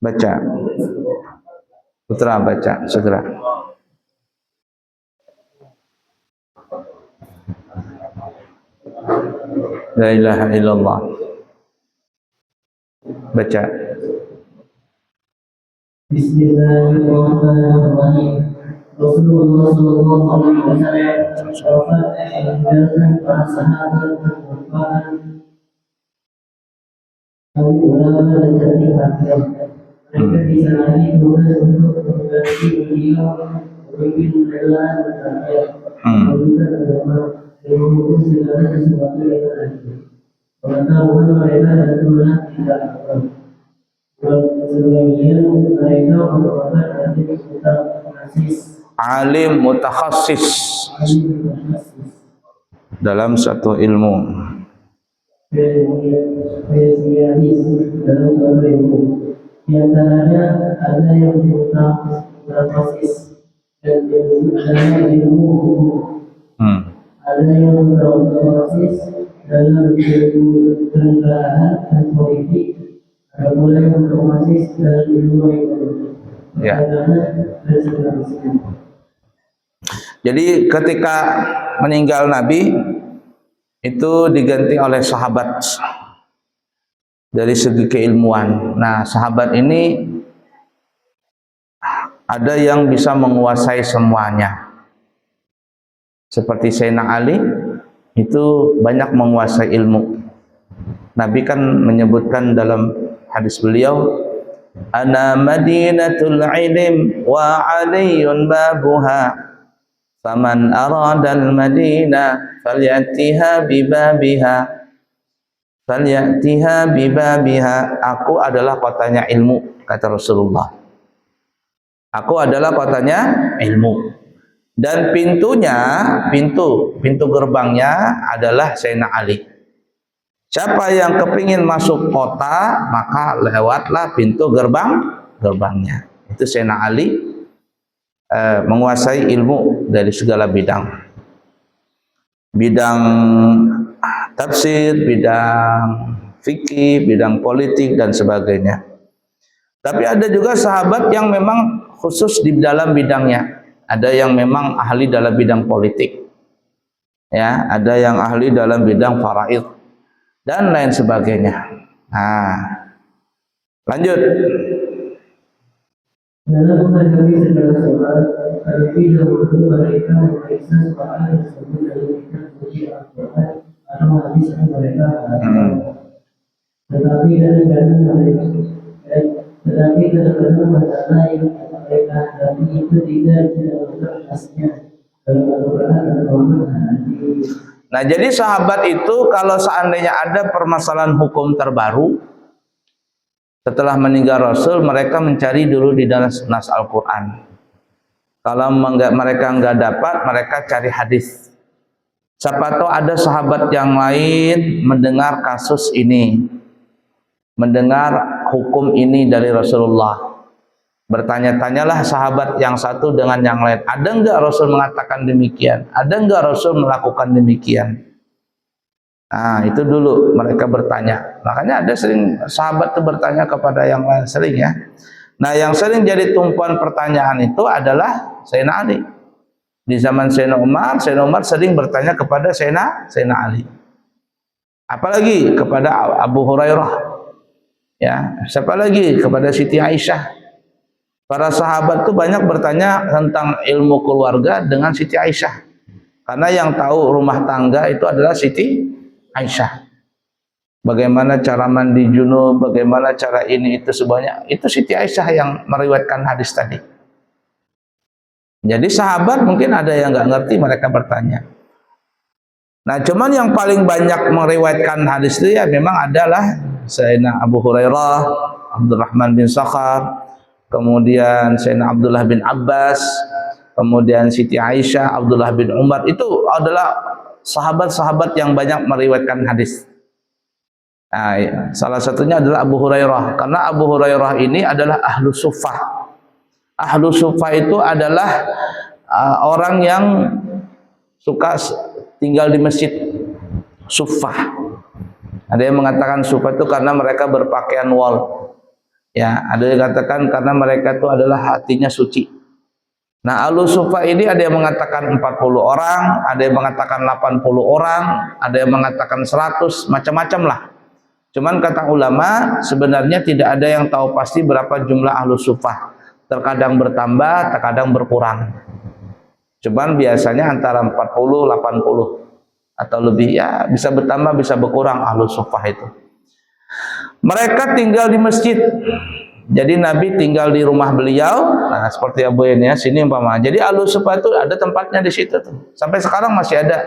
Baca. Putra baca segera. La ilaha illallah. Baca. Bismillahirrahmanirrahim. Rasulullah sallallahu alaihi wasallam meninggalkan para sahabat merupakan kaum ulama dan cerdik rakyat. Mereka disanani tugas untuk mengganti beliau memimpin negara dan rakyat, menunjukkan agama dan menghukum segala sesuatu yang ada. Pengetahuan mereka dan turunan tidak ada. Sebagian mereka merupakan alim mutakhasis dalam satu ilmu. Di antaranya ada yang mutakhasis dan ada ilmu hukum. Ada yang mutakhasis dalam ilmu kenegaraan dan politik. Ada pula yang mutakhasis dalam ilmu ekonomi. Ya. Jadi ketika meninggal Nabi itu diganti oleh sahabat dari segi keilmuan. Nah, sahabat ini ada yang bisa menguasai semuanya. Seperti Sayyidina Ali itu banyak menguasai ilmu. Nabi kan menyebutkan dalam hadis beliau, ana madinatul ilm wa aliyun babuha faman aradal madinah falyatiha bibabiha. Aku adalah kotanya ilmu, kata Rasulullah. Aku adalah kotanya ilmu, dan pintu gerbangnya adalah Sayyidina Ali. Siapa yang kepingin masuk kota, maka lewatlah pintu gerbangnya. Itu Sayyidina Ali menguasai ilmu dari segala bidang. Bidang tafsir, bidang fikih, bidang politik, dan sebagainya. Tapi ada juga sahabat yang memang khusus di dalam bidangnya. Ada yang memang ahli dalam bidang politik. Ya, ada yang ahli dalam bidang faraid dan lain sebagainya. Nah, lanjut. Dalam menghadapi segala soal, terlebih dahulu mereka memeriksa soal tersebut dalam kitab suci Al-Quran atau hadis yang mereka hafal. Tetapi kadang-kadang masalah yang mereka hadapi itu tidak berkhasnya dalam Al-Quran atau hadis. Nah, jadi sahabat itu kalau seandainya ada permasalahan hukum terbaru setelah meninggal Rasul, mereka mencari dulu di dalam nas Al-Quran. Kalau mereka nggak dapat, mereka cari hadis. Siapa tahu ada sahabat yang lain mendengar kasus ini, mendengar hukum ini dari Rasulullah. Bertanya-tanyalah sahabat yang satu dengan yang lain, ada enggak Rasul mengatakan demikian? Ada enggak Rasul melakukan demikian? Nah, itu dulu mereka bertanya. Makanya ada sering sahabat itu bertanya kepada yang lain, sering ya. Nah, yang sering jadi tumpuan pertanyaan itu adalah Sayyidina Ali. Di zaman Sayyidina Umar sering bertanya kepada Sayyidina Ali. Apalagi kepada Abu Hurairah. Ya, siapa lagi? Kepada Siti Aisyah. Para sahabat itu banyak bertanya tentang ilmu keluarga dengan Siti Aisyah. Karena yang tahu rumah tangga itu adalah Siti Aisyah. Bagaimana cara mandi junub, bagaimana cara ini itu sebanyak. Itu Siti Aisyah yang meriwayatkan hadis tadi. Jadi sahabat mungkin ada yang nggak ngerti, mereka bertanya. Nah, cuman yang paling banyak meriwayatkan hadis itu ya memang adalah Sayyidina Abu Hurairah, Abdurrahman bin Sakhar, kemudian Sayyidina Abdullah bin Abbas, kemudian Siti Aisyah, Abdullah bin Umar. Itu adalah sahabat-sahabat yang banyak meriwayatkan hadis. Nah, salah satunya adalah Abu Hurairah, karena Abu Hurairah ini adalah ahlu suffah. Ahlu suffah itu adalah orang yang suka tinggal di masjid. Suffah. Ada yang mengatakan suffah itu karena mereka berpakaian wol. Ya, ada yang katakan karena mereka itu adalah hatinya suci. Nah, Ahlus Suffah ini ada yang mengatakan 40 orang, ada yang mengatakan 80 orang, ada yang mengatakan 100, macam-macam lah. Cuman kata ulama, sebenarnya tidak ada yang tahu pasti berapa jumlah Ahlus Suffah. Terkadang bertambah, terkadang berkurang. Cuman biasanya antara 40, 80 atau lebih, ya bisa bertambah, bisa berkurang Ahlus Suffah itu. Mereka tinggal di masjid. Jadi Nabi tinggal di rumah beliau. Nah, seperti Abu ya, sini umpama. Jadi Ahlus Suffah itu ada tempatnya di situ tuh. Sampai sekarang masih ada.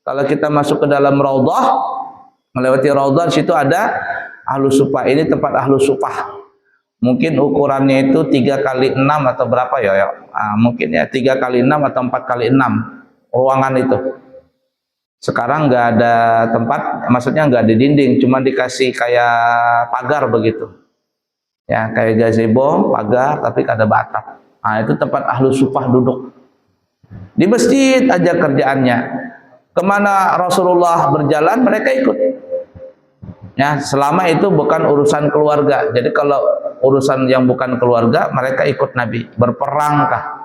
Kalau kita masuk ke dalam raudhah, melewati raudhah, di situ ada Ahlus Suffah. Ini tempat Ahlus Suffah. Mungkin ukurannya itu 3x6 atau berapa ya? Mungkin ya 3x6 atau 4x6 ruangan itu. Sekarang nggak ada tempat, maksudnya nggak ada dinding, cuma dikasih kayak pagar begitu. Ya, kayak gazebo, pagar, tapi ada batap. Nah, itu tempat Ahlus Suffah duduk. Di masjid aja kerjaannya. Kemana Rasulullah berjalan, mereka ikut. Ya, selama itu bukan urusan keluarga. Jadi kalau urusan yang bukan keluarga, mereka ikut Nabi. Berperangkah?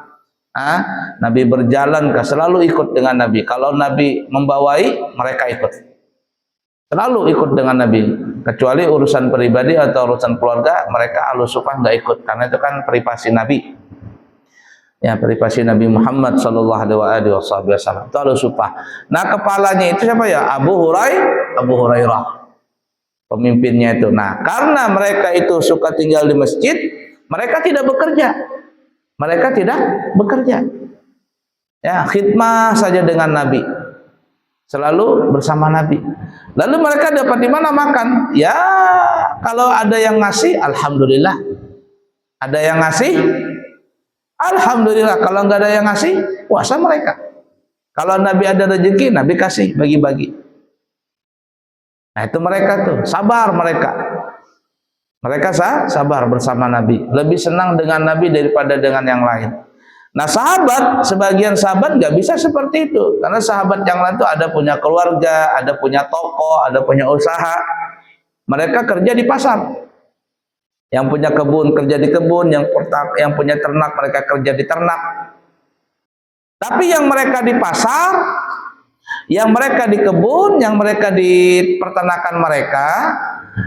Nabi berjalankah? Selalu ikut dengan Nabi. Kalau Nabi membawai, mereka ikut. Selalu ikut dengan Nabi. Kecuali urusan pribadi atau urusan keluarga, mereka Ahlus Suffah nggak ikut. Karena itu kan privasi Nabi. Ya, privasi Nabi Muhammad sallallahu alaihi wasallam. Itu Ahlus Suffah. Nah, kepalanya itu siapa ya? Abu Hurairah. Pemimpinnya itu. Nah, karena mereka itu suka tinggal di masjid, mereka tidak bekerja. Mereka tidak bekerja. Ya, khidmah saja dengan Nabi. Selalu bersama Nabi. Lalu mereka dapat di mana makan? Ya, kalau ada yang ngasih, alhamdulillah. Ada yang ngasih, alhamdulillah. Kalau nggak ada yang ngasih, puasa mereka. Kalau Nabi ada rezeki, Nabi kasih, bagi-bagi. Nah, itu mereka tuh, sabar mereka. Mereka sabar bersama Nabi. Lebih senang dengan Nabi daripada dengan yang lain. Nah, sahabat, sebagian sahabat nggak bisa seperti itu. Karena sahabat yang lain itu ada punya keluarga, ada punya toko, ada punya usaha. Mereka kerja di pasar. Yang punya kebun kerja di kebun, yang punya ternak mereka kerja di ternak. Tapi yang mereka di pasar, yang mereka di kebun, yang mereka di peternakan mereka,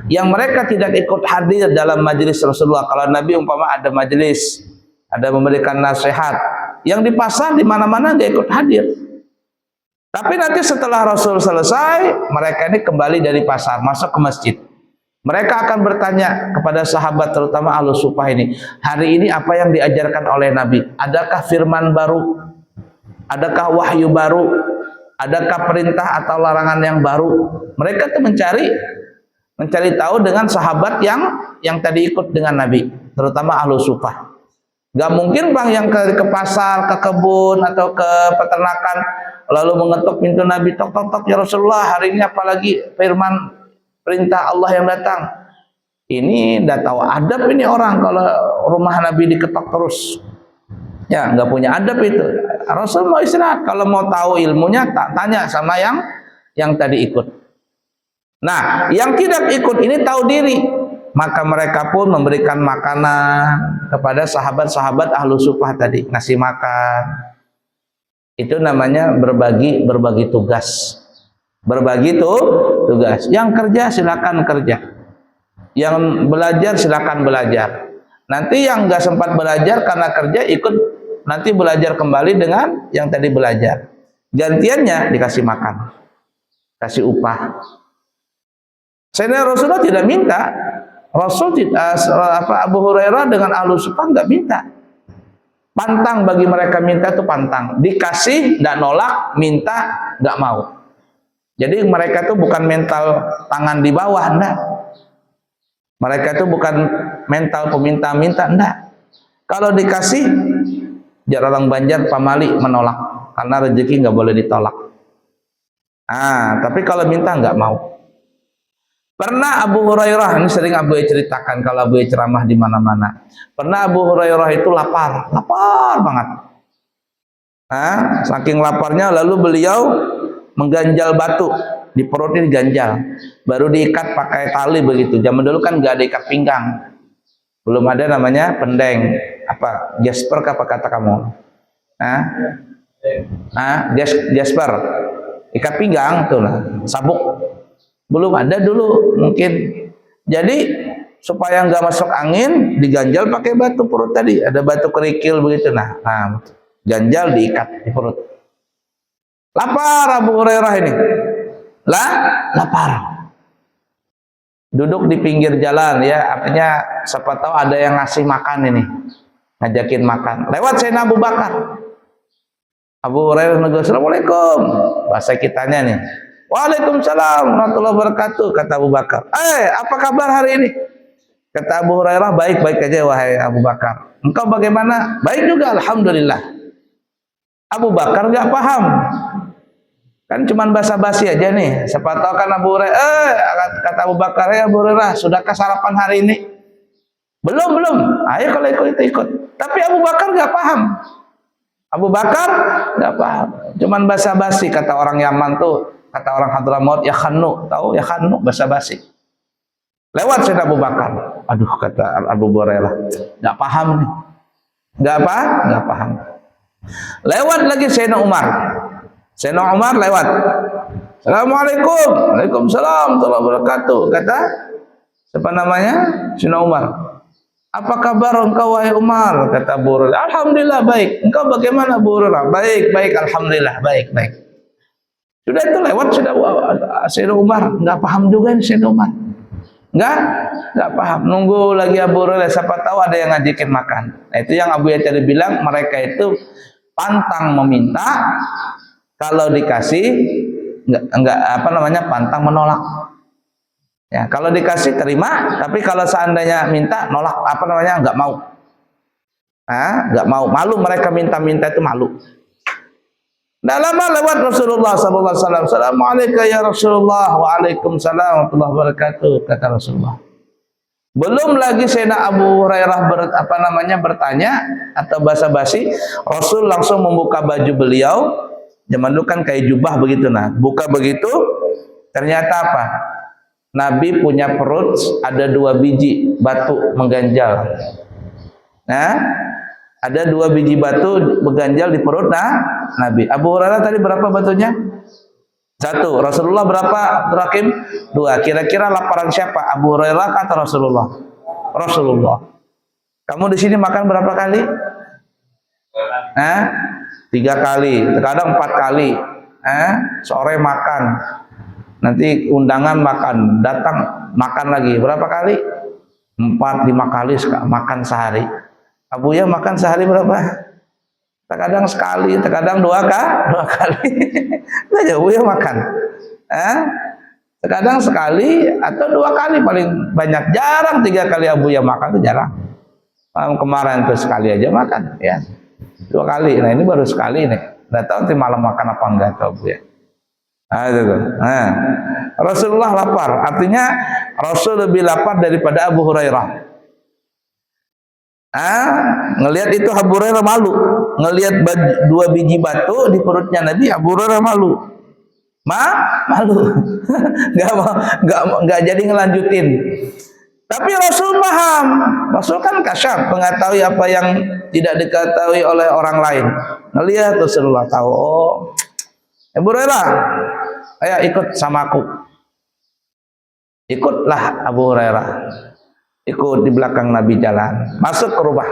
yang mereka tidak ikut hadir dalam majelis Rasulullah. Kalau Nabi umpama ada majelis, ada memberikan nasihat, yang di pasar di mana-mana nggak ikut hadir. Tapi nanti setelah Rasul selesai, mereka ini kembali dari pasar masuk ke masjid. Mereka akan bertanya kepada sahabat, terutama Ahlus Suffah ini, hari ini apa yang diajarkan oleh Nabi? Adakah firman baru? Adakah wahyu baru? Adakah perintah atau larangan yang baru? Mereka tuh mencari tahu dengan sahabat yang tadi ikut dengan Nabi, terutama Ahlus Suffah. Gak mungkin bang yang ke pasar, ke kebun atau ke peternakan lalu mengetuk pintu Nabi, tok tok tok ya Rasulullah, hari ini apalagi firman perintah Allah yang datang. Ini udah tahu adab ini orang kalau rumah Nabi diketok terus. Ya, nggak punya adab itu. Rasul mau istirahat, kalau mau tahu ilmunya tak tanya sama yang tadi ikut. Nah, yang tidak ikut ini tahu diri. Maka mereka pun memberikan makanan kepada sahabat-sahabat Ahlus Suffah tadi, ngasih makan. Itu namanya berbagi tugas. Berbagi tugas. Yang kerja silakan kerja. Yang belajar silakan belajar. Nanti yang nggak sempat belajar karena kerja ikut nanti belajar kembali dengan yang tadi belajar. Gantiannya dikasih makan, kasih upah. Sayyidina Rasulullah tidak minta. Abu Hurairah dengan Ahlus Suffah nggak minta. Pantang bagi mereka minta itu pantang. Dikasih nggak nolak, minta nggak mau. Jadi mereka itu bukan mental tangan di bawah, enggak. Mereka itu bukan mental peminta-minta, enggak. Kalau dikasih, jar orang Banjar pamali menolak karena rezeki nggak boleh ditolak. Tapi kalau minta nggak mau. Pernah Abu Hurairah, ini sering Abu ceritakan kalau Abu ceramah di mana-mana. Pernah Abu Hurairah itu lapar banget. Saking laparnya lalu beliau mengganjal batu, di perutnya diganjal, baru diikat pakai tali begitu. Zaman dulu kan nggak ada ikat pinggang. Belum ada namanya pendeng. Apa? Jasper apa kata kamu? Jasper. Ikat pinggang tuh lah, sabuk. Belum ada dulu mungkin. Jadi supaya nggak masuk angin, diganjal pakai batu perut tadi. Ada batu kerikil begitu. Nah, ganjal diikat di perut. Lapar Abu Hurairah ini. Lapar. Duduk di pinggir jalan ya, artinya siapa tahu ada yang ngasih makan ini, ngajakin makan. Lewat Sayyidina Abu Bakar. Abu Hurairah menegur, "Assalamualaikum." Bahasa kitanya nih. "Waalaikumsalam warahmatullahi wabarakatuh," kata Abu Bakar. Apa kabar hari ini?" Kata Abu Hurairah, "Baik-baik aja wahai Abu Bakar. Engkau bagaimana?" "Baik juga, alhamdulillah." Abu Bakar nggak paham. Kan cuman basa-basi aja nih. Siapa tahu kan Abu Hurairah, kata Abu Bakar, "Ya Abu Hurairah, sudahkah sarapan hari ini?" Belum. Ayo kalau ikut. Tapi Abu Bakar nggak paham. Abu Bakar nggak paham. Cuman basa-basi, kata orang Yaman tuh, kata orang Hadramaut, ya khannu, tahu ya khannu, basa-basi. Lewat Sayyidina Abu Bakar. Aduh, kata Abu Hurairah, nggak paham nih. Nggak paham. Lewat lagi Sayyidina Umar. Sayyidina Umar lewat. "Assalamualaikum." "Waalaikumsalam warahmatullahi wabarakatuh." Kata siapa namanya? Sayyidina Umar. "Apa kabar engkau wahai Umar?" Kata Abu Hurairah, "Alhamdulillah baik." "Engkau bagaimana Abu Hurairah?" "Baik, alhamdulillah, baik." Sudah itu lewat, sudah Sayyidina Umar nggak paham juga nih Sayyidina Umar. Nggak paham. Nunggu lagi Abu Hurairah, siapa tahu ada yang ngajakin makan. Nah, itu yang Abu Yair tadi bilang, mereka itu pantang meminta, kalau dikasih pantang menolak. Ya, kalau dikasih terima, tapi kalau seandainya minta nolak, nggak mau. Nggak mau, malu mereka minta itu malu. Nggak lama lewat Rasulullah sallallahu alaihi wasallam. "Assalamualaikum ya Rasulullah." "Waalaikumsalam warahmatullahi wabarakatuh," kata Rasulullah. Belum lagi Sayyidina Abu Hurairah bertanya atau basa-basi, Rasul langsung membuka baju beliau. Zaman dulu kan kayak jubah begitu, buka begitu, ternyata apa? Nabi punya perut ada 2 biji batu mengganjal. Ada 2 biji batu mengganjal di perut Nabi. Abu Hurairah tadi berapa batunya? 1. Rasulullah berapa, Rakim? 2. Kira-kira laparan siapa? Abu Hurairah kata Rasulullah? Rasulullah. Kamu di sini makan berapa kali? 3 kali, terkadang 4 kali. Sore makan, nanti undangan makan, datang makan lagi. Berapa kali? 4-5 kali makan sehari. Abu ya makan sehari berapa? Terkadang sekali, terkadang 2 kali. Nah, Abu ya makan. Terkadang sekali atau 2 kali paling banyak. Jarang 3 kali Abu ya makan, itu jarang. Kemarin tuh sekali aja makan, ya. 2 kali. Nah, ini baru sekali nih. Nggak tahu nanti malam makan apa enggak tahu Bu ya. Rasulullah lapar. Artinya Rasul lebih lapar daripada Abu Hurairah. Ngelihat itu Abu Hurairah malu. Ngelihat 2 biji batu di perutnya Nabi, Abu Hurairah malu. Malu. Nggak jadi ngelanjutin. Tapi Rasul paham. Rasul kan kasyaf, mengetahui apa yang tidak diketahui oleh orang lain. Ngelihat Rasulullah tahu, Abu Hurairah, ayo ikut sama aku. Ikutlah Abu Hurairah. Ikut di belakang Nabi jalan. Masuk ke rumah.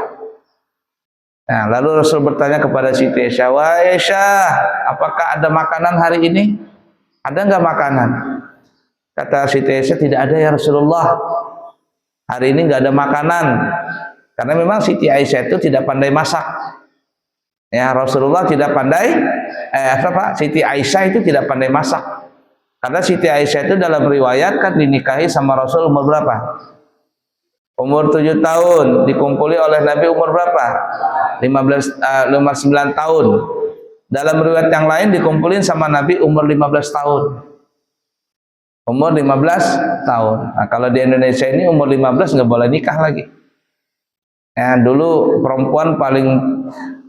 Nah, lalu Rasul bertanya kepada Siti Aisyah, "Wahai Aisyah, apakah ada makanan hari ini? Ada enggak makanan?" Kata Siti Aisyah, "Tidak ada ya Rasulullah. Hari ini nggak ada makanan." Karena memang Siti Aisyah itu tidak pandai masak. Ya, Rasulullah tidak pandai, Siti Aisyah itu tidak pandai masak. Karena Siti Aisyah itu dalam riwayat kan dinikahi sama Rasul umur berapa? Umur 7 tahun. Dikumpuli oleh Nabi umur berapa? 9 tahun. Dalam riwayat yang lain dikumpulin sama Nabi umur 15 tahun. Umur 15 tahun. Nah, kalau di Indonesia ini umur 15 nggak boleh nikah lagi. Ya, dulu perempuan paling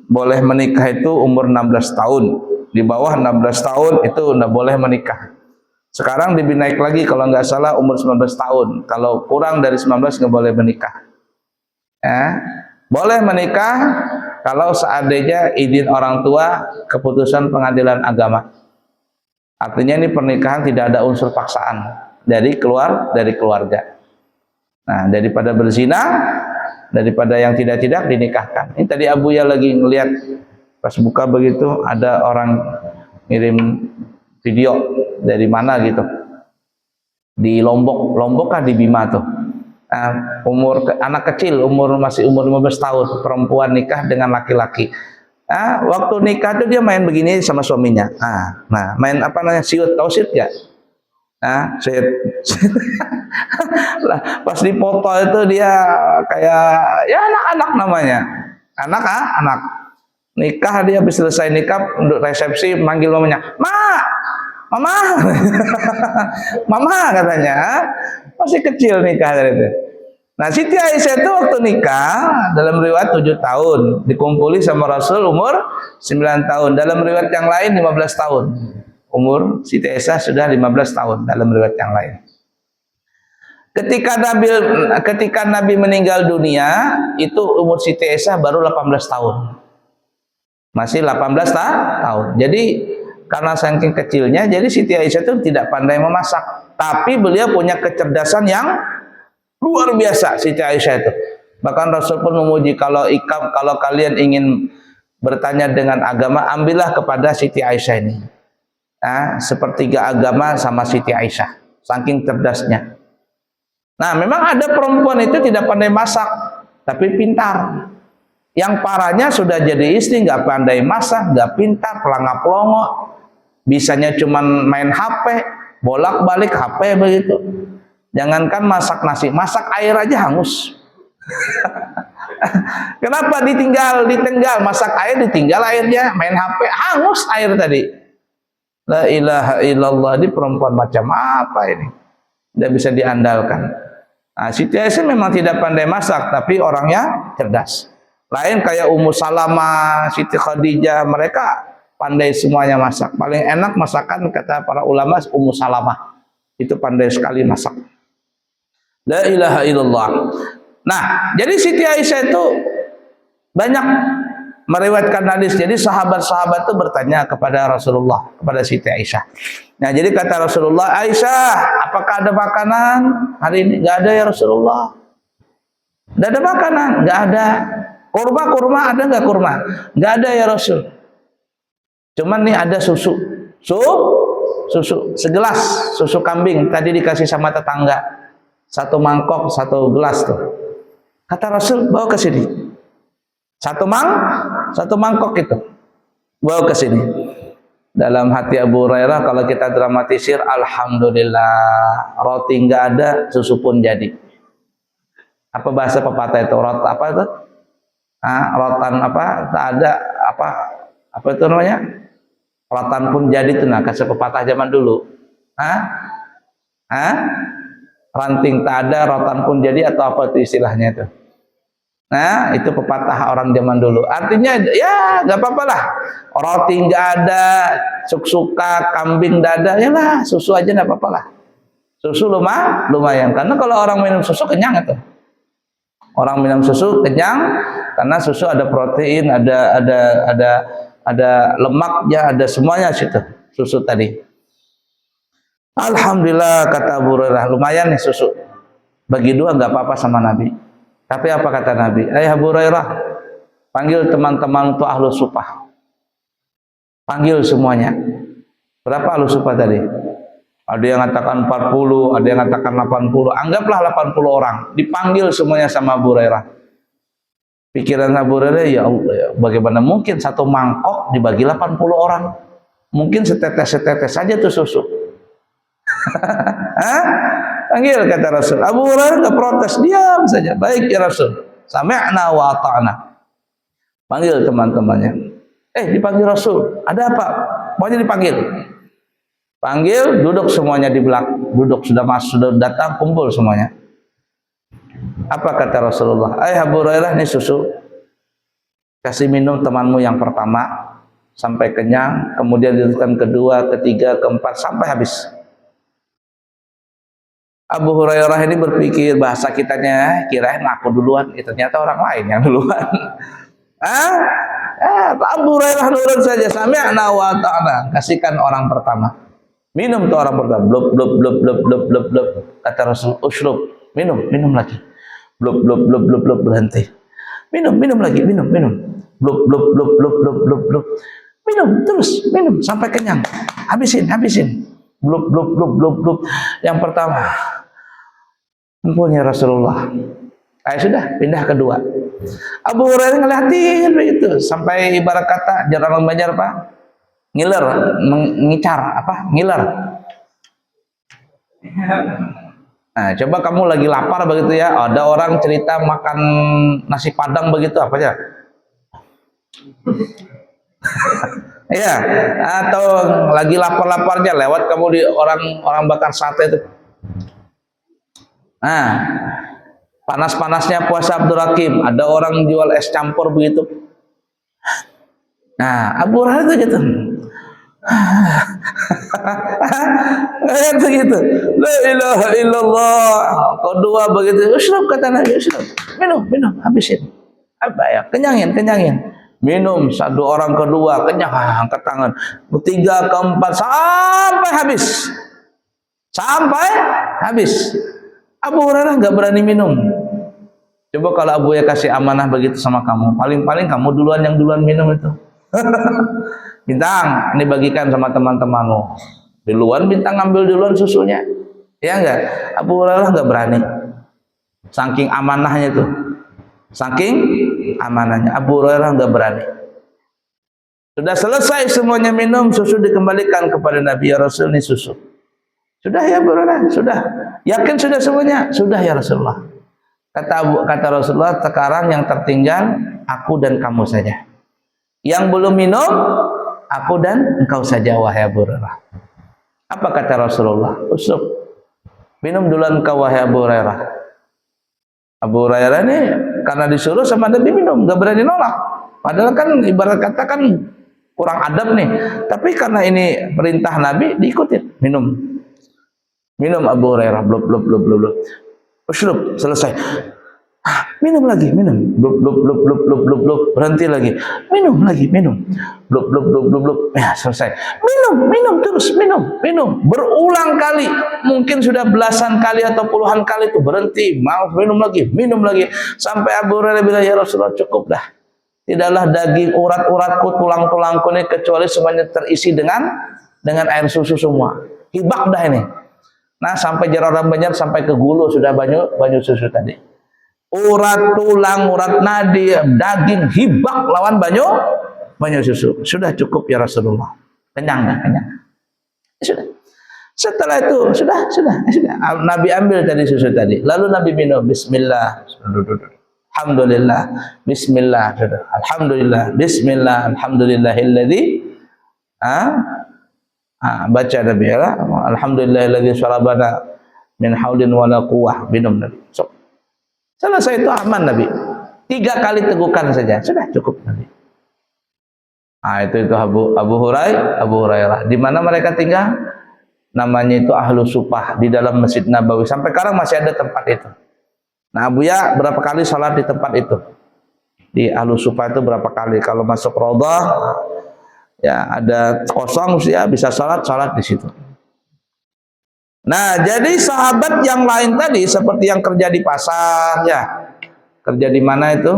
boleh menikah itu umur 16 tahun. Di bawah 16 tahun itu nggak boleh menikah. Sekarang lebih naik lagi, kalau nggak salah umur 19 tahun. Kalau kurang dari 19 nggak boleh menikah. Ya, boleh menikah kalau seandainya izin orang tua, keputusan pengadilan agama. Artinya ini pernikahan tidak ada unsur paksaan dari keluarga. Nah, daripada berzina, daripada yang tidak-tidak dinikahkan. Ini tadi Abuya lagi ngelihat pas buka begitu ada orang ngirim video dari mana gitu. Di Lombok kah di Bima tuh. Anak kecil masih umur 15 tahun, perempuan nikah dengan laki-laki. Waktu nikah tuh dia main begini sama suaminya. Nah, main apa namanya? Siut, tahu siut ya? Siut. Lah, pas dipoto itu dia kayak ya anak-anak namanya. Anak. Nikah dia habis selesai nikah untuk resepsi manggil mamanya. Mama. Mama katanya. Masih kecil nikah dari itu. Nah, Siti Aisyah itu waktu nikah dalam riwayat 7 tahun, dikumpuli sama Rasul umur 9 tahun. Dalam riwayat yang lain 15 tahun. Umur Siti Aisyah sudah 15 tahun dalam riwayat yang lain. Ketika Nabi meninggal dunia, itu umur Siti Aisyah baru 18 tahun. Masih 18 tahun. Jadi karena saking kecilnya, jadi Siti Aisyah itu tidak pandai memasak. Tapi beliau punya kecerdasan yang luar biasa, Siti Aisyah itu. Bahkan Rasul pun memuji, kalau kalian ingin bertanya dengan agama, ambillah kepada Siti Aisyah ini. Sepertiga agama sama Siti Aisyah, saking cerdasnya. Nah, memang ada perempuan itu tidak pandai masak, tapi pintar. Yang parahnya sudah jadi istri, nggak pandai masak, nggak pintar, pelangap-pelongo, bisanya cuman main HP, bolak-balik HP begitu. Jangankan masak nasi, masak air aja hangus. Kenapa ditinggal, masak air ditinggal airnya, main HP hangus air tadi. La ilaha illallah, ini perempuan macam apa ini? Tidak bisa diandalkan. Nah, Siti Aisyah memang tidak pandai masak, tapi orangnya cerdas. Lain kayak Ummu Salamah, Siti Khadijah, mereka pandai semuanya masak. Paling enak masakan kata para ulama Ummu Salamah. Itu pandai sekali masak. La ilaha illallah. Nah, jadi Siti Aisyah itu banyak meriwayatkan hadis. Jadi sahabat-sahabat itu bertanya kepada Rasulullah, kepada Siti Aisyah. Nah, jadi kata Rasulullah, Aisyah, apakah ada makanan hari ini? Enggak ada ya Rasulullah. Enggak ada makanan, enggak ada. Kurma ada enggak kurma? Enggak ada ya Rasul. Cuman nih ada susu segelas susu kambing tadi dikasih sama tetangga. 1 mangkok, 1 gelas tuh. Kata Rasul, bawa ke sini. 1 mangkok itu. Bawa ke sini. Dalam hati Abu Hurairah kalau kita dramatisir, alhamdulillah, roti enggak ada, susu pun jadi. Apa bahasa pepatah itu? Apa itu? Rotan apa? Tak ada apa itu namanya? Rotan pun jadi itu, nah kata pepatah zaman dulu. Ranting tak ada, rotan pun jadi, atau apa itu istilahnya itu. Nah, itu pepatah orang zaman dulu. Artinya ya nggak apa-apa lah. Roti nggak ada, suka kambing nggak ada, ya lah susu aja nggak apa-apa lah. Susu lumayan. Karena kalau orang minum susu kenyang itu. Orang minum susu kenyang karena susu ada protein, ada lemaknya, ada semuanya situ susu tadi. Alhamdulillah kata Abu Hurairah, lumayan nih susu. Bagi 2 nggak apa-apa sama Nabi. Tapi apa kata Nabi? Abu Hurairah, panggil teman-teman untuk ahlu supah. Panggil semuanya. Berapa ahlu supah tadi? Ada yang mengatakan 40, ada yang mengatakan 80. Anggaplah 80 orang. Dipanggil semuanya sama Abu Hurairah. Pikiran Abu Hurairah, ya Allah, bagaimana mungkin 1 mangkok dibagi 80 orang? Mungkin setetes-setetes saja tuh susu. Panggil kata Rasul. Abu Hurairah enggak protes, diam saja. Baik ya Rasul. Sami'na wa ata'na. Panggil teman-temannya. Dipanggil Rasul. Ada apa? Pokoknya dipanggil. Panggil, duduk semuanya di belakang. Duduk sudah datang, kumpul semuanya. Apa kata Rasulullah? Abu Hurairah, ini susu. Kasih minum temanmu yang pertama sampai kenyang, kemudian didudukkan kedua, ketiga, keempat sampai habis. Abu Hurairah ini berpikir bahasa kitanya, kirain aku duluan, ternyata orang lain yang duluan. Abu Hurairah nurut saja, sami'na wa ta'na, kasihkan orang pertama. Minum tuh orang pertama, blub blub blub blub blub blub blub, kata Rasul, ushrub, minum lagi. Blub blub blub blub blub, berhenti. Minum lagi, minum. Blub blub blub blub blub blub blub. Minum terus, minum sampai kenyang. Habisin. Blub blub blub blub blub. Yang pertama, punya Rasulullah. Sudah, pindah kedua. Abu Hurairah ngeliatin begitu sampai ibarat kata jarang Banjar Pak, ngiler, ngiler. Nah, coba kamu lagi lapar begitu ya, ada orang cerita makan nasi padang begitu, apa ya? Ya, atau lagi lapar-laparnya lewat kamu di orang bakar sate itu. Nah, panas-panasnya puasa Abdul Hakim, ada orang jual es campur begitu. Nah, Abu Hurairah itu gitu. Begitu. La ilaha illallah. Kedua begitu. Ushrab, kata Nabi, ushrab. Minum, habisin. Apa ya? Kenyangin. Minum, satu orang kedua kenyang, angkat tangan. Ketiga, keempat, sampai habis. Abu Hurairah nggak berani minum. Coba kalau Abu ya kasih amanah begitu sama kamu, paling kamu yang duluan minum itu. Bintang, ini bagikan sama teman-temanmu. Bintang ambil duluan susunya. Ya enggak? Abu Hurairah nggak berani. Saking amanahnya tuh. Abu Hurairah nggak berani. Sudah selesai semuanya minum, susu dikembalikan kepada Nabi, ya Rasul, ini susu. Sudah ya Abu Hurairah, sudah. Yakin sudah semuanya? Sudah ya Rasulullah. Kata Rasulullah, sekarang yang tertinggal aku dan kamu saja. Yang belum minum, aku dan engkau saja, wahai Abu Hurairah. Apa kata Rasulullah? Usrub, minum duluan engkau, wahai Abu Hurairah. Abu Hurairah ini karena disuruh sama Nabi minum, gak berani nolak. Padahal kan ibarat kata kan kurang adab nih. Tapi karena ini perintah Nabi, diikutin. Minum Abu Hurairah, blub. Ushrub, selesai. Minum lagi. Blub, berhenti lagi. Minum. Blub. Ya, selesai. Minum terus, minum. Berulang kali, mungkin sudah belasan kali atau puluhan kali itu berhenti, mau minum lagi. Sampai Abu Hurairah bilang, ya Rasulullah, cukup dah. Tidaklah daging urat-uratku, tulang-tulangku ini kecuali semuanya terisi dengan air susu semua. Hibak dah ini. Nah, sampai orang Banjar sampai ke gulu sudah banyak susu tadi. Urat tulang, urat nadi, daging hibak lawan banyak susu. Sudah cukup ya Rasulullah. Kenyang. Sudah. Setelah itu sudah. Nabi ambil tadi susu tadi. Lalu Nabi minum. Bismillah. Alhamdulillah. Bismillah. Alhamdulillah. Bismillah. Alhamdulillahilladzi. Baca Nabi ya. Alhamdulillahilladzi syarabana min haulin wala quwwah. Minum Nabi. Selesai itu aman Nabi. 3 kali tegukan saja. Sudah cukup Nabi. Itu Abu Hurairah. Di mana mereka tinggal? Namanya itu Ahlu Sufah, di dalam Masjid Nabawi. Sampai sekarang masih ada tempat itu. Nah, Abu ya berapa kali salat di tempat itu? Di Ahlu Sufah itu berapa kali? Kalau masuk Raudhah, ya ada kosong ya bisa salat di situ. Nah, jadi sahabat yang lain tadi seperti yang kerja di pasar ya. Kerja di mana itu?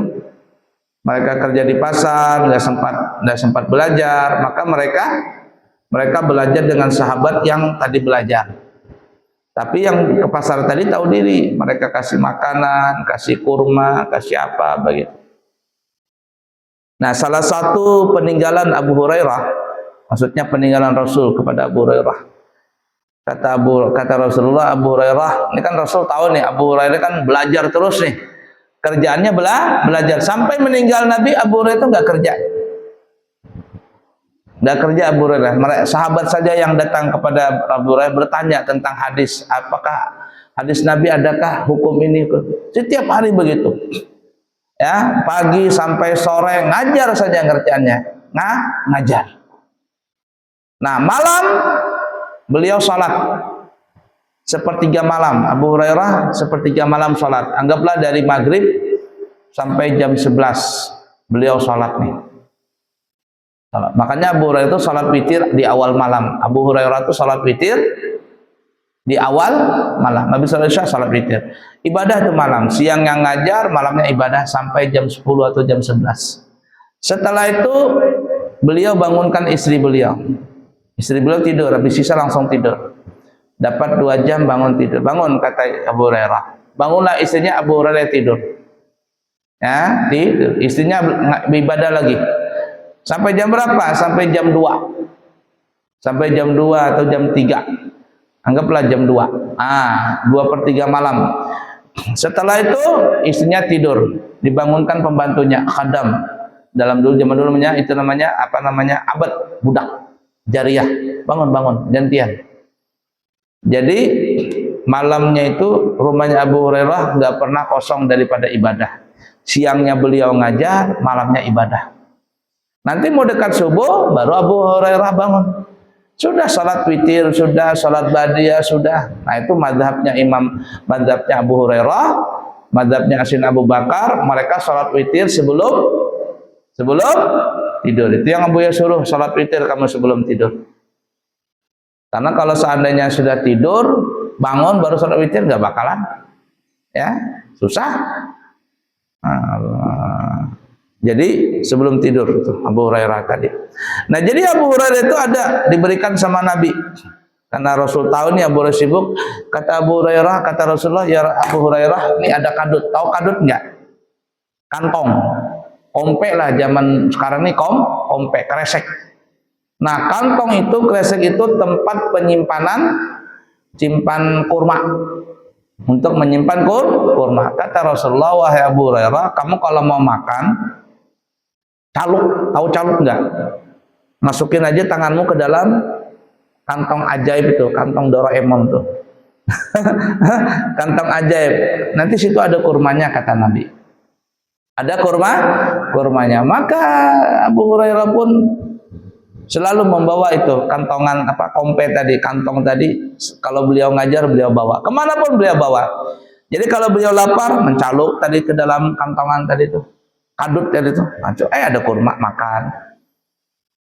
Mereka kerja di pasar, nggak sempat belajar, maka mereka belajar dengan sahabat yang tadi belajar. Tapi yang ke pasar tadi tahu diri, mereka kasih makanan, kasih kurma, kasih apa begitu. Nah, salah satu peninggalan Abu Hurairah, maksudnya peninggalan Rasul kepada Abu Hurairah. Kata Rasulullah, Abu Hurairah, ini kan Rasul tahu nih, Abu Hurairah kan belajar terus nih. Kerjaannya belajar. Sampai meninggal Nabi, Abu Hurairah itu nggak kerja. Nggak kerja Abu Hurairah. Sahabat saja yang datang kepada Abu Hurairah bertanya tentang hadis. Apakah hadis Nabi, adakah hukum ini? Setiap hari begitu. Ya, pagi sampai sore ngajar saja kerjaannya. Ngajar. Nah, malam beliau salat sepertiga malam. Abu Hurairah sepertiga malam sholat. Anggaplah dari maghrib sampai jam 11 beliau sholat nih. Makanya Abu Hurairah itu sholat witir di awal malam. Abu Hurairah itu sholat witir di awal malam. Nabi sallallahu alaihi wasallam sholat witir. Ibadah itu malam, siang yang ngajar, malamnya ibadah sampai jam 10 atau jam 11. Setelah itu beliau bangunkan istri beliau. Istri beliau tidur, habis sisa langsung tidur. Dapat 2 jam bangun tidur. Bangun kata Abu Hurairah. Bangunlah istrinya, Abu Hurairah tidur. Ya, tidur. Istrinya beribadah lagi. Sampai jam berapa? Sampai jam 2. Sampai jam 2 atau jam 3. Anggaplah jam 2. 2/3 malam. Setelah itu istrinya tidur, dibangunkan pembantunya, khadam. Dalam zaman dulu itu namanya abad, budak jariyah. Bangun gantian. Jadi malamnya itu rumahnya Abu Hurairah nggak pernah kosong daripada ibadah. Siangnya beliau ngajar, malamnya ibadah. Nanti mau dekat subuh baru Abu Hurairah bangun. Sudah salat witir, sudah salat ba'diyah, sudah. Nah, itu mazhabnya Abu Hurairah, mazhabnya Asin Abu Bakar, mereka salat witir sebelum tidur. Itu yang Abu ya suruh, salat witir kamu sebelum tidur. Karena kalau seandainya sudah tidur, bangun baru salat witir nggak bakalan, ya susah. Jadi sebelum tidur itu Abu Hurairah tadi. Nah, jadi Abu Hurairah itu ada diberikan sama Nabi. Karena Rasul tahu nih Abu Hurairah sibuk. Kata Abu Hurairah, kata Rasulullah, ya Abu Hurairah, ini ada kadut. Tahu kadut enggak? Kantong. Kompe lah zaman sekarang ini kompe, kresek. Nah, kantong itu, kresek itu tempat penyimpanan simpan kurma. Untuk menyimpan kurma. Kata Rasulullah, wahai Abu Hurairah, kamu kalau mau makan caluk, tahu caluk enggak? Masukin aja tanganmu ke dalam kantong ajaib itu, kantong Doraemon tuh. Kantong ajaib. Nanti situ ada kurmanya kata Nabi. Ada kurmanya. Maka Abu Hurairah pun selalu membawa itu kantongan kompe tadi, kantong tadi. Kalau beliau ngajar beliau bawa. Kemana pun beliau bawa. Jadi kalau beliau lapar mencaluk tadi ke dalam kantongan tadi itu. Kadut tadi itu. Ada kurma, makan.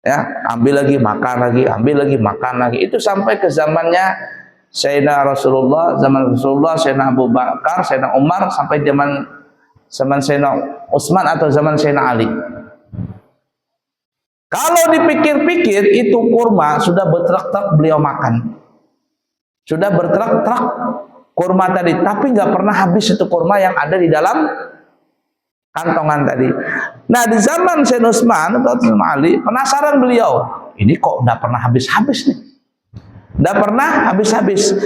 Ya, ambil lagi, makan lagi, ambil lagi, makan lagi. Itu sampai ke zamannya Sayyidina Rasulullah, zaman Rasulullah, Sayyidina Abu Bakar, Sayyidina Umar, sampai zaman Sayyidina Utsman atau zaman Sayyidina Ali. Kalau dipikir-pikir itu kurma sudah bertrak-trak beliau makan. Sudah bertrak-trak kurma tadi, tapi nggak pernah habis itu kurma yang ada di dalam kantongan tadi. Nah, di zaman Sayyidina Utsman atau Sayyidina Ali, penasaran beliau. Ini kok nggak pernah habis-habis nih. Nggak pernah habis-habis.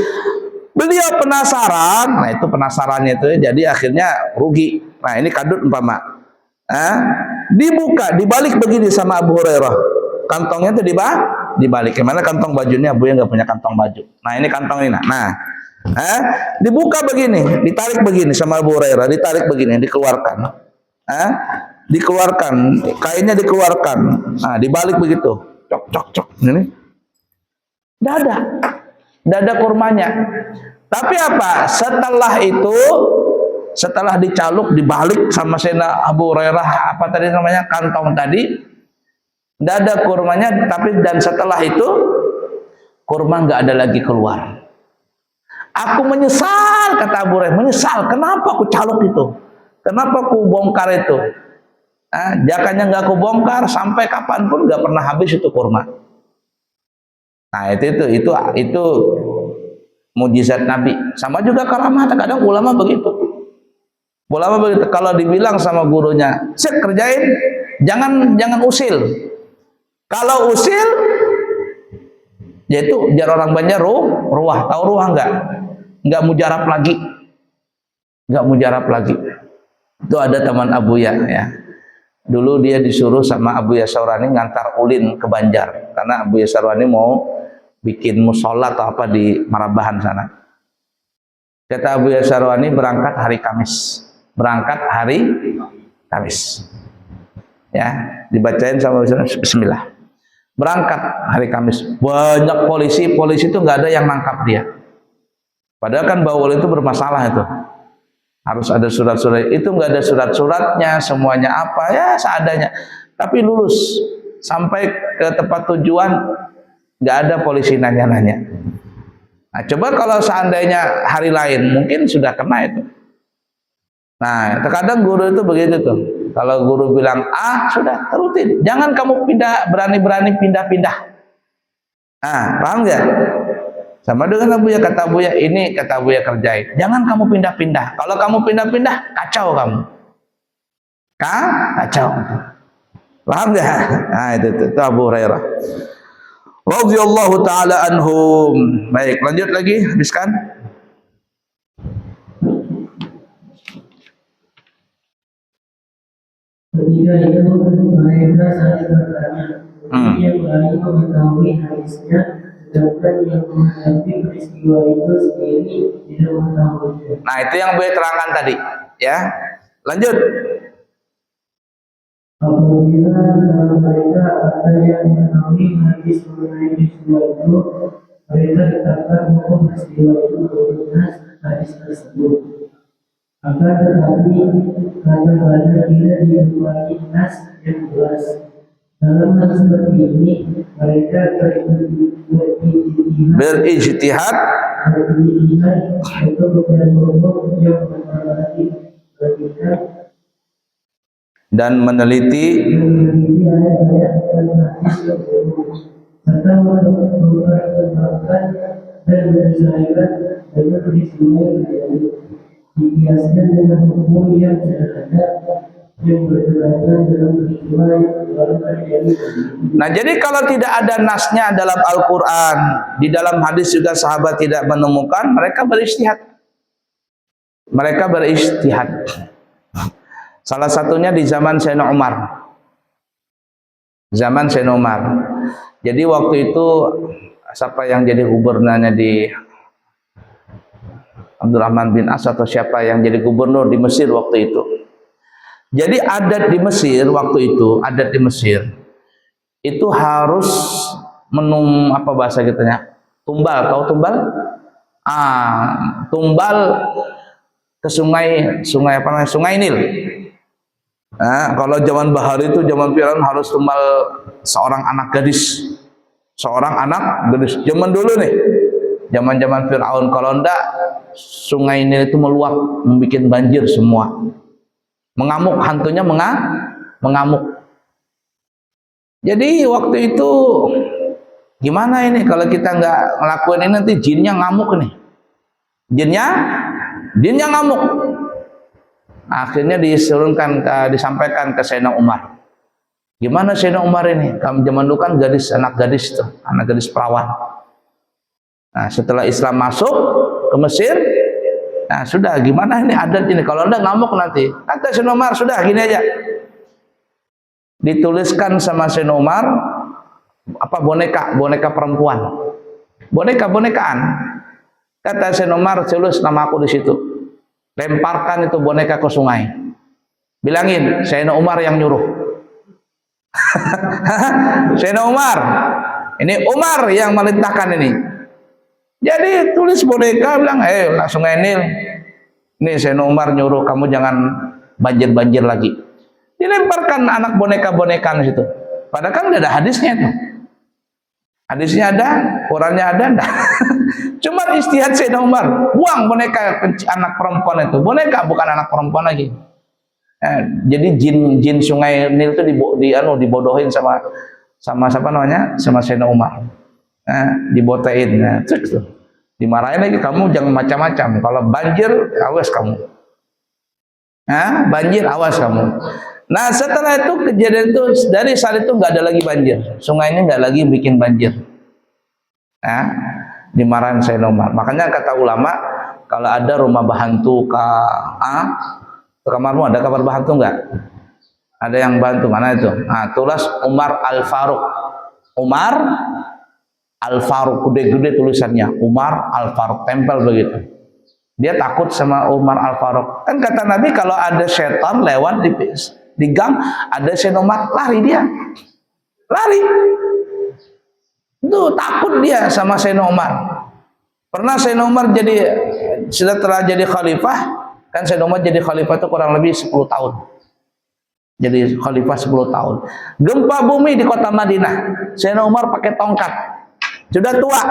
Beliau penasaran. Nah, itu penasarannya itu jadi akhirnya rugi. Nah, ini kadut umpama. Dibuka, dibalik begini sama Abu Hurairah. Kantongnya itu dibalik. Gimana kantong bajunya? Abu yang nggak punya kantong baju. Nah, ini kantong ini. Nah, dibuka begini, ditarik begini sama Abu Hurairah, ditarik begini, dikeluarkan. Dikeluarkan, kainnya dikeluarkan. Nah, dibalik begitu. Cok. Ini. Tidak ada kurmanya. Tapi apa? Setelah dicaluk, dibalik sama Sayyidina Abu Hurairah, apa tadi namanya? Kantong tadi. Tidak ada kurmanya, dan setelah itu kurma nggak ada lagi keluar. Aku menyesal, kata Abu Hurairah, menyesal. Kenapa aku caluk itu? Kenapa aku bongkar itu? Jakanya nggak aku bongkar, sampai kapanpun nggak pernah habis itu kurma. Nah, itu mujizat Nabi. Sama juga karamat, kadang ulama begitu. Kalau dibilang sama gurunya, "Sik, kerjain, jangan usil." Kalau usil, yaitu jar orang Banjar ruah. Tahu ruah enggak? Enggak mujarab lagi. Itu ada teman Abuya ya. Dulu dia disuruh sama Abuya Saurani ngantar ulin ke Banjar karena Abuya Saurani mau bikin musola atau apa di Marabahan sana. Kata Abuya Saurani berangkat hari Kamis. Ya, dibacain sama bismillah. Berangkat hari Kamis. Banyak polisi itu nggak ada yang nangkap dia. Padahal kan baul itu bermasalah itu. Harus ada surat-surat. Itu nggak ada surat-suratnya, semuanya apa ya seadanya. Tapi lulus sampai ke tempat tujuan, nggak ada polisi nanya-nanya. Nah, coba kalau seandainya hari lain, mungkin sudah kena itu. Nah, terkadang guru itu begitu tuh. Kalau guru bilang A, sudah terutin. Jangan kamu berani-berani pindah-pindah. Nah, paham nggak? Sama dengan Abuya, kata Abuya, ini kata Abuya kerjain. Jangan kamu pindah-pindah. Kalau kamu pindah-pindah, kacau kamu. Kacau. Paham nggak? Nah, itu Abu Hurairah radhiyallahu taala anhum. Baik, lanjut lagi, habiskan. Ketika itu mereka saling bertanya, yang lain mengetahui hadisnya, sedangkan yang menghadapi peristiwa itu sendiri tidak mengetahuinya. Nah, itu yang boleh terangkan tadi, ya. Lanjut. Apabila dalam mereka ada yang mengetahui hadis mengenai peristiwa itu, mereka tetapkan hukum peristiwa itu menurut hadis tersebut. Akan tetapi kadang-kadang tidak dijumpai nas yang jelas. Dalam hal seperti ini, mereka berijtihad untuk beberapa hukum yang memperhati dan meneliti ayat-ayat dan hadis yang berhubung, serta mempertimbangkan dan menyesuaikan dengan peristiwa yang terjadi, dikiaskan dengan hukum yang sudah ada yang berkaitan dalam peristiwa yang baru terjadi. Nah, jadi kalau tidak ada nasnya dalam Al-Quran, di dalam hadis juga sahabat tidak menemukan, mereka beristihad. Mereka beristihad. Salah satunya di zaman Sayyidina Umar. Zaman Sayyidina Umar. Jadi waktu itu siapa yang jadi gubernurnya di Abdurrahman bin As atau siapa yang jadi gubernur di Mesir waktu itu. Jadi adat di Mesir waktu itu, adat di Mesir itu harus apa bahasa kitanya? Tumbal, tahu tumbal? Tumbal ke sungai apa namanya? Sungai Nil. Nah, kalau zaman Bahar itu, zaman Firaun harus tumbal seorang anak gadis. Seorang anak gadis. Zaman dulu nih. Zaman-zaman Firaun, kalau enggak sungai Nil itu meluap, membuat banjir semua. Mengamuk, hantunya mengamuk. Jadi waktu itu gimana ini kalau kita nggak ngelakuin ini, nanti jinnya ngamuk nih. Jinnya ngamuk. Akhirnya disampaikan ke Sayyidina Umar. Gimana Sayyidina Umar ini? Kamu zaman dulu kan anak gadis tuh, anak gadis perawan. Nah, setelah Islam masuk ke Mesir, nah sudah gimana ini adat ini? Kalau udah ngamuk nanti. Kata Sayyidina Umar, sudah gini aja. Dituliskan sama Sayyidina Umar apa boneka perempuan. Boneka-bonekaan. Kata Sayyidina Umar, tulis nama aku di situ. Lemparkan itu boneka ke sungai. Bilangin, Sayyidina Umar yang nyuruh. Sayyidina Umar. Ini Umar yang merintahkan ini. Jadi tulis boneka, bilang, sungai Nil. Ini Sayyidina Umar nyuruh kamu jangan banjir-banjir lagi. Dilemparkan anak boneka-bonekaan situ. Padahal kan udah ada hadisnya itu. Hadisnya ada, Qurannya ada, enggak. Cuma istihad Sayyidina Umar, buang boneka anak perempuan itu. Boneka bukan anak perempuan lagi. Jadi jin sungai Nil itu dibodohin sama siapa namanya? Sama Sayyidina Umar. Dibotain. Tuh. Dimarahin lagi, kamu jangan macam-macam. Kalau banjir, awas kamu. Banjir, awas kamu. Nah, setelah itu kejadian itu, dari saat itu nggak ada lagi banjir. Sungai ini nggak lagi bikin banjir. Dimarahin Sayyidina Umar. Makanya kata ulama, kalau ada rumah berhantu kamarmu ada kamar berhantu nggak? Ada yang bantu, mana itu? Tulis Umar Al-Faruq. Umar Al-Faruq, gede-gede tulisannya. Umar Al-Faruq, tempel begitu. Dia takut sama Umar Al-Faruq. Kan kata Nabi, kalau ada setan lewat di gang, ada Sayyidina Umar, lari dia. Lari. Itu takut dia sama Sayyidina Umar. Pernah Sayyidina Umar setelah jadi khalifah, kan Sayyidina Umar jadi khalifah itu kurang lebih 10 tahun. Jadi khalifah 10 tahun. Gempa bumi di kota Madinah. Sayyidina Umar pakai tongkat. Sudah tua.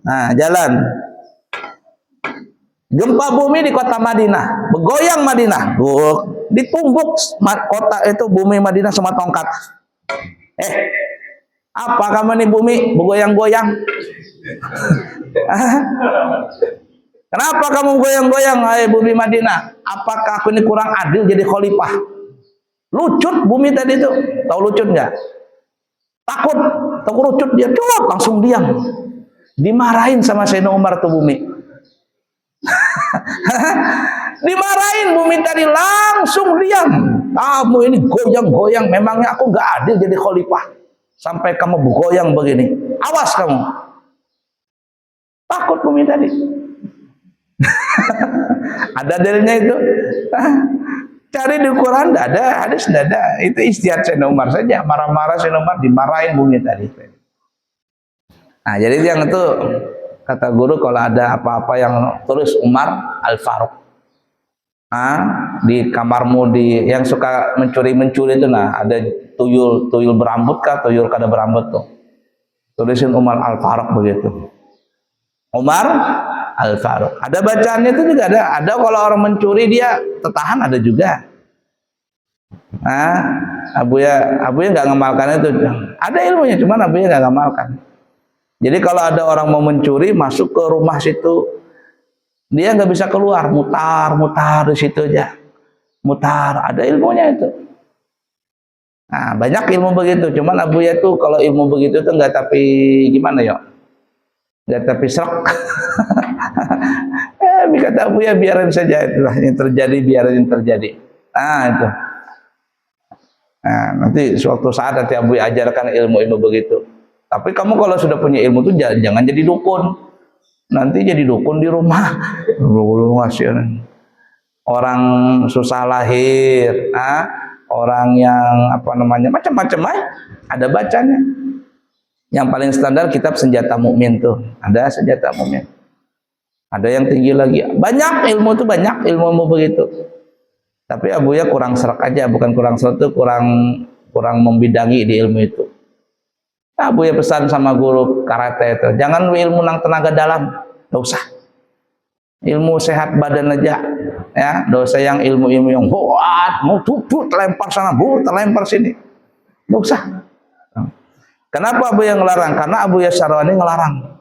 Nah, jalan. Gempa bumi di kota Madinah. Bergoyang Madinah. Ditumbuk kota itu, bumi Madinah sama tongkat. Apa kamu nih bumi bergoyang-goyang? Kenapa kamu goyang-goyang, hai bumi Madinah? Apakah aku ini kurang adil jadi khalifah? Lucut bumi tadi itu. Tahu lucut nggak? Takut lucut dia, langsung diam. Dimarahin sama Sayyidina Umar tuh bumi. Dimarahin bumi tadi, langsung diam. Kamu ini goyang-goyang, memangnya aku nggak adil jadi khalifah? Sampai kamu bergoyang begini. Awas kamu. Takut bumi tadi. Ada dalilnya itu? Cari di Quran, tidak ada, hadis tidak ada. Itu ijtihad Sayyidina Umar saja. Marah-marah Sayyidina Umar, dimarahin bumi tadi. Nah, jadi yang itu kata guru, kalau ada apa-apa yang tulis Umar Al-Faruq. Di kamarmu yang suka mencuri-mencuri itu, nah ada tuyul berambut kah, tuyul kada berambut tuh. Tulisin Umar Al-Faruq begitu. Umar Al-Faruq. Ada bacaannya itu juga ada. Ada kalau orang mencuri dia tertahan, ada juga. Abuya nggak ngamalkan itu. Ada ilmunya, cuman Abuya nggak ngamalkan. Jadi kalau ada orang mau mencuri masuk ke rumah situ, dia nggak bisa keluar, mutar di situ aja, mutar. Ada ilmunya itu. Nah, banyak ilmu begitu. Cuman Abuya tuh kalau ilmu begitu tuh nggak, tapi gimana ya? Nggak tapi serak. Kata Abuya biarin saja, itulah yang terjadi, biarin terjadi. Itu. Nah, nanti suatu saat nanti Abuya ajarkan ilmu-ilmu begitu. Tapi kamu kalau sudah punya ilmu tuh jangan jadi dukun. Nanti jadi dukun di rumah. Orang susah lahir, orang yang macam-macam ada bacanya. Yang paling standar kitab Senjata Mukmin tuh. Ada Senjata Mukmin. Ada yang tinggi lagi. Banyak ilmu tuh, banyak ilmu begitu. Tapi Abuya kurang serak aja, bukan kurang serak tuh, kurang membidangi di ilmu itu. Abuya pesan sama guru karate itu, jangan ilmu nang tenaga dalam, enggak usah. Ilmu sehat badan aja, ya. Enggak usah yang ilmu-ilmu yang mau terlempar sana, terlempar sini. Enggak usah. Kenapa Abuya ngelarang? Karena Abuya Syarwani ngelarang.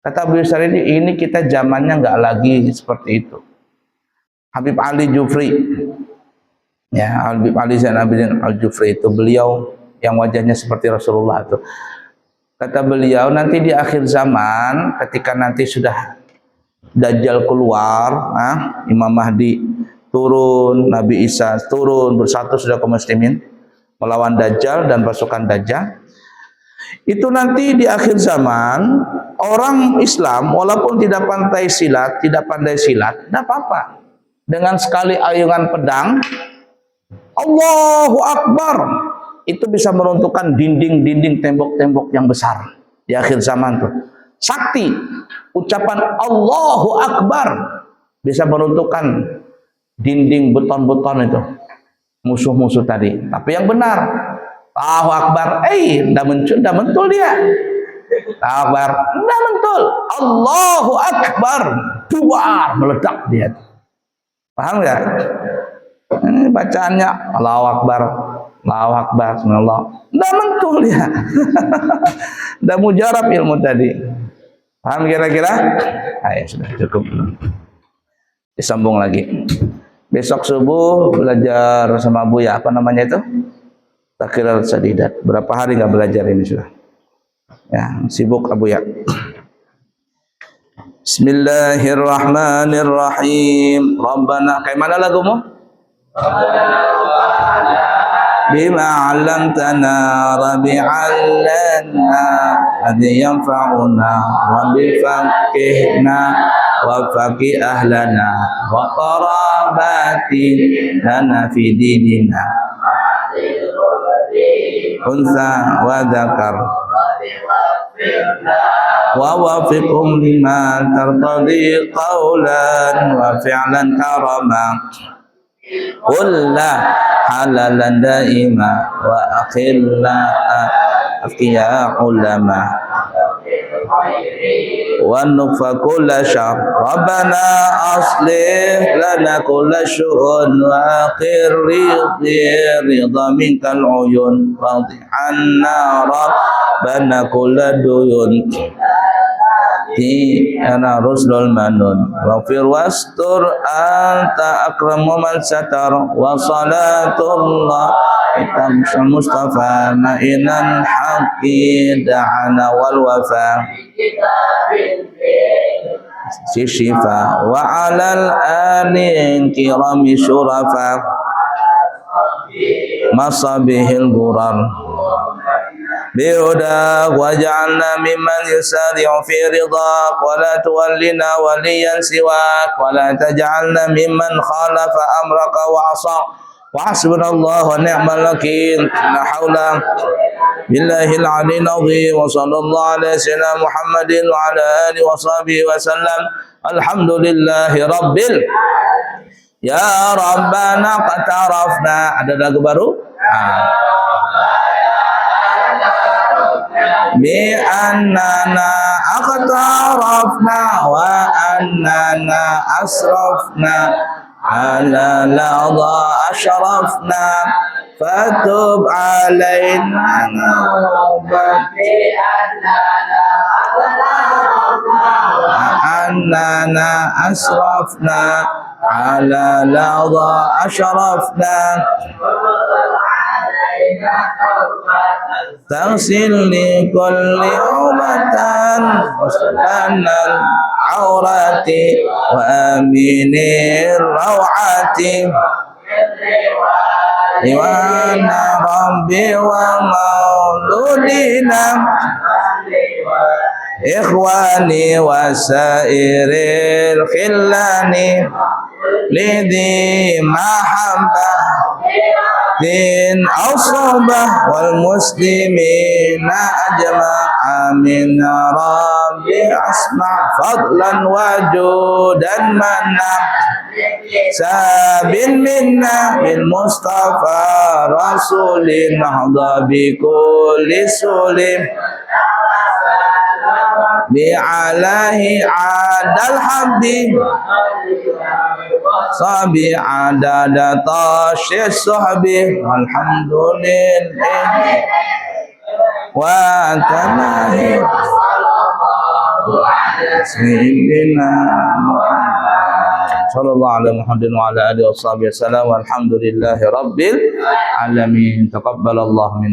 Kata Abuya Syarwani, ini kita zamannya nggak lagi seperti itu. Habib Ali Jufri, ya, Habib Ali Zain Abidin Al-Jufri itu, beliau yang wajahnya seperti Rasulullah itu. Kata beliau, nanti di akhir zaman, ketika nanti sudah Dajjal keluar, Imam Mahdi turun, Nabi Isa turun, bersatu sudah kaum muslimin melawan Dajjal dan pasukan Dajjal. Itu nanti di akhir zaman, orang Islam walaupun tidak pandai silat, tidak apa-apa. Dengan sekali ayungan pedang, Allahu Akbar, itu bisa meruntuhkan dinding-dinding, tembok-tembok yang besar di akhir zaman tuh. Sakti ucapan Allahu Akbar bisa meruntuhkan dinding beton-beton itu, musuh-musuh tadi. Tapi yang benar, Allahu Akbar, ndak mentul dia. Allahu Akbar, ndak mentul. Allahu Akbar, duar meledak dia. Paham nggak? Ini bacaannya Allahu Akbar, Allahu Akbar, subhanallah. Ndak mentul dia. Ndak mujarab ilmu tadi. Paham kira-kira? Ayo sudah cukup. Disambung lagi. Besok subuh belajar sama Buya, apa namanya itu? Takhirat Sadidat. Berapa hari nggak belajar ini sudah? Ya, sibuk Abuya. Bismillahirrahmanirrahim. Rabbana, kayak mana lagumu? Bima 'allamtana rabi'allanna adhi yanfa'una wa bifaqihna wa faqih ahlana wa qarabati lana fi dinina unsa wa dzakar ووفقهم لما ترتضي قولا وفعلا كرما كلا حلالا دائما وأخلا أفقيا علما ونكفى كل شر ربنا أصلح لنا كل شؤون وأقر رضا منك العيون واضح عنا ربنا كل ديون أنا رسل المنون واغفر واستر أنت أكرم من ستر وصلاة الله تمشى المصطفى مئن الحق دعنا والوفاء الشفاء وعلى الآل الكرام شرفاء مصابيح الغرر بهداك واجعلنا ممن يسارع في رضاك ولا تولنا وليا سواك ولا تجعلنا ممن خالف أمرك وعصى وحسبنا الله ونعم الوكيل لا حول بالله العلي العظيم وصلى الله على سيدنا محمد وعلى آله وصحبه وسلم الحمد لله رب يا ربنا قد عرفنا. Ada lagu baru? بأننا اقترفنا وأننا أسرفنا على لظى أشرفنا فتب علينا وأننا أسرفنا على لظى أشرفنا تغسل لكل أمة وسلنا العورات وأمين الروعات وانا ربي ومولودنا إخواني وسائر الخلان لذي محبة دين أو صحبة والمسلمين أجمع من ربي أسمع فضلا وجودا منا ساب منا بالمصطفى رسول نهضى بكل سلم بعلاه عاد الحبيب صبي عدد طاش الصحب والحمد لله وتماهي سيدنا صلى الله على محمد وعلى آله وصحبه وسلم والحمد لله رب العالمين. تقبل الله منا